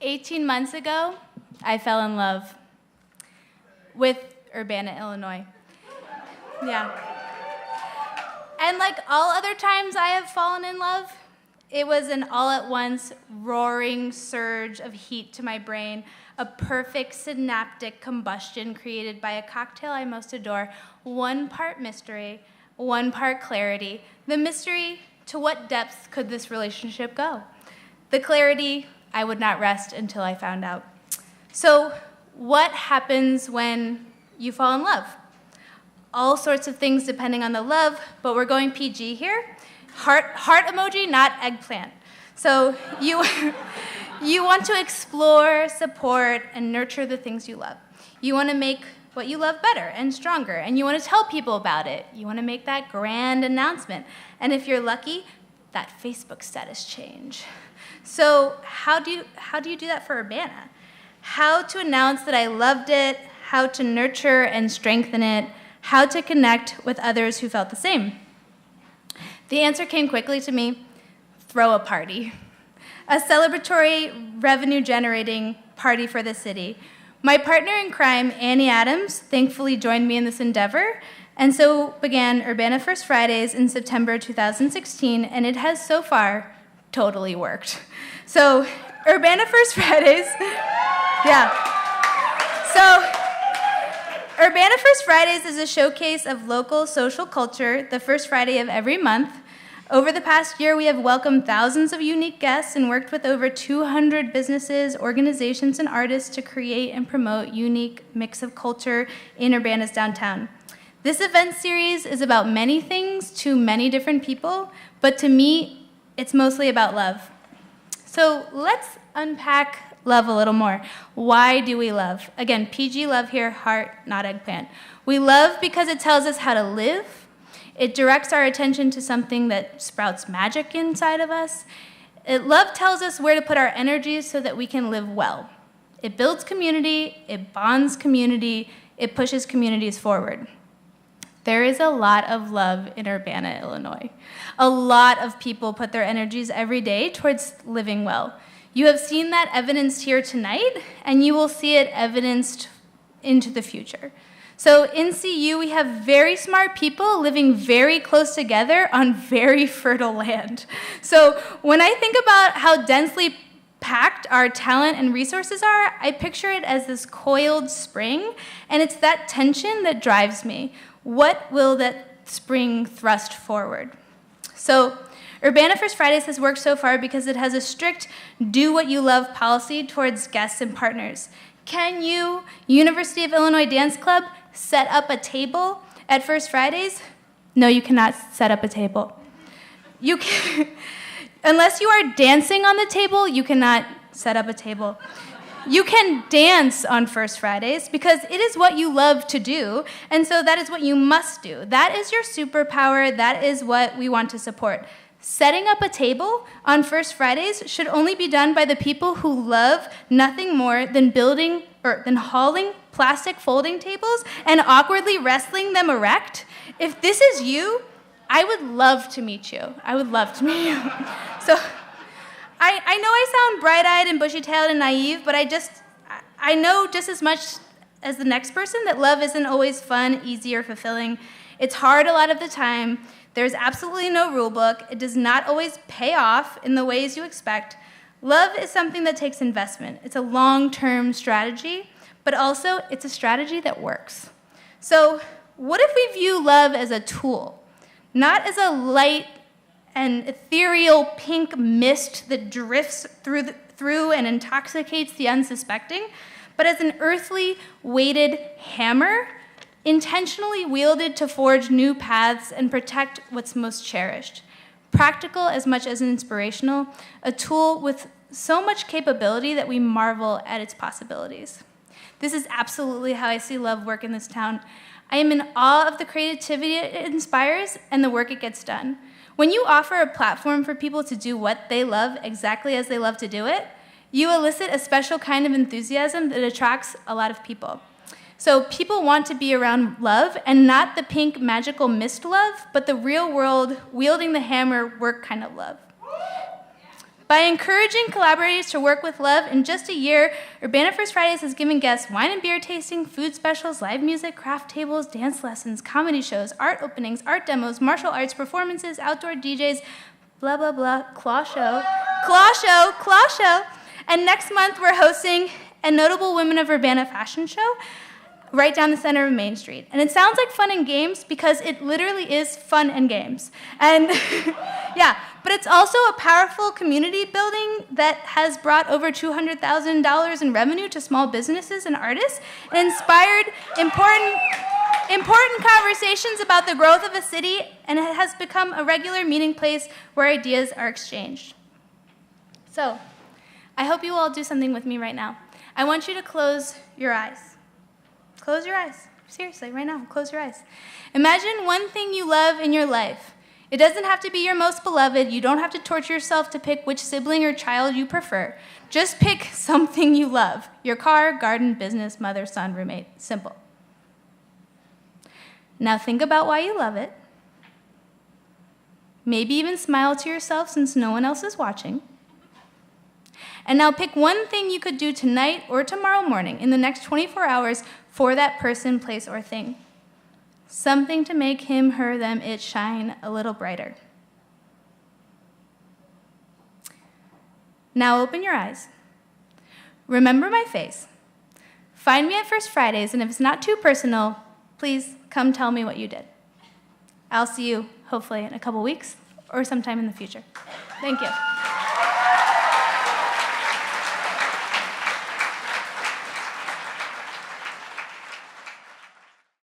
18 months ago, I fell in love with Urbana, Illinois. Yeah. And like all other times I have fallen in love, it was an all-at-once roaring surge of heat to my brain, a perfect synaptic combustion created by a cocktail I most adore, 1 part mystery, 1 part clarity. The mystery, to what depths could this relationship go? The clarity, I would not rest until I found out. So what happens when you fall in love? All sorts of things depending on the love, but we're going PG here. Heart emoji, not eggplant. So you want to explore, support, and nurture the things you love. You want to make what you love better and stronger, and you want to tell people about it. You want to make that grand announcement. And if you're lucky, that Facebook status change. So how do you do that for Urbana? How to announce that I loved it, how to nurture and strengthen it, how to connect with others who felt the same. The answer came quickly to me: throw a party. A celebratory, revenue-generating party for the city. My partner in crime, Annie Adams, thankfully joined me in this endeavor, and so began Urbana First Fridays in September 2016, and it has so far totally worked. So, Urbana First Fridays, yeah. So, Urbana First Fridays is a showcase of local social culture the first Friday of every month. Over the past year, we have welcomed thousands of unique guests and worked with over 200 businesses, organizations, and artists to create and promote unique mix of culture in Urbana's downtown. This event series is about many things to many different people, but to me, it's mostly about love. So let's unpack love a little more. Why do we love? Again, PG love here, heart, not eggplant. We love because it tells us how to live. It directs our attention to something that sprouts magic inside of us. Love tells us where to put our energies so that we can live well. It builds community, it bonds community, it pushes communities forward. There is a lot of love in Urbana, Illinois. A lot of people put their energies every day towards living well. You have seen that evidenced here tonight, and you will see it evidenced into the future. So in CU, we have very smart people living very close together on very fertile land. So when I think about how densely packed our talent and resources are, I picture it as this coiled spring, and it's that tension that drives me. What will that spring thrust forward? So Urbana First Fridays has worked so far because it has a strict do what you love policy towards guests and partners. Can you, University of Illinois Dance Club, set up a table at First Fridays? No, you cannot set up a table. You can, unless you are dancing on the table, you cannot set up a table. You can dance on First Fridays because it is what you love to do, and so that is what you must do. That is your superpower. That is what we want to support. Setting up a table on First Fridays should only be done by the people who love nothing more than hauling plastic folding tables and awkwardly wrestling them erect. If this is you, I would love to meet you. I would love to meet you. So I know I sound bright-eyed and bushy-tailed and naive, but I know just as much as the next person that love isn't always fun, easy, or fulfilling. It's hard a lot of the time. There's absolutely no rule book. It does not always pay off in the ways you expect. Love is something that takes investment. It's a long-term strategy, but also it's a strategy that works. So what if we view love as a tool, not as a light and ethereal pink mist that drifts through and intoxicates the unsuspecting, but as an earthly, weighted hammer intentionally wielded to forge new paths and protect what's most cherished. Practical as much as inspirational, a tool with so much capability that we marvel at its possibilities. This is absolutely how I see love work in this town. I am in awe of the creativity it inspires and the work it gets done. When you offer a platform for people to do what they love exactly as they love to do it, you elicit a special kind of enthusiasm that attracts a lot of people. So people want to be around love, and not the pink magical mist love, but the real world, wielding the hammer work kind of love. By encouraging collaborators to work with love, in just a year, Urbana First Fridays has given guests wine and beer tasting, food specials, live music, craft tables, dance lessons, comedy shows, art openings, art demos, martial arts performances, outdoor DJs, blah, blah, blah, claw show. And next month, we're hosting a Notable Women of Urbana fashion show right down the center of Main Street. And it sounds like fun and games because it literally is fun and games. And yeah, but it's also a powerful community building that has brought over $200,000 in revenue to small businesses and artists and inspired important conversations about the growth of a city, and it has become a regular meeting place where ideas are exchanged. So, I hope you all do something with me right now. I want you to close your eyes. Close your eyes. Seriously, right now, close your eyes. Imagine one thing you love in your life. It doesn't have to be your most beloved. You don't have to torture yourself to pick which sibling or child you prefer. Just pick something you love. Your car, garden, business, mother, son, roommate. Simple. Now think about why you love it. Maybe even smile to yourself since no one else is watching. And now pick one thing you could do tonight or tomorrow morning in the next 24 hours for that person, place, or thing. Something to make him, her, them, it shine a little brighter. Now open your eyes. Remember my face. Find me at First Fridays, and if it's not too personal, please come tell me what you did. I'll see you, hopefully, in a couple weeks or sometime in the future. Thank you.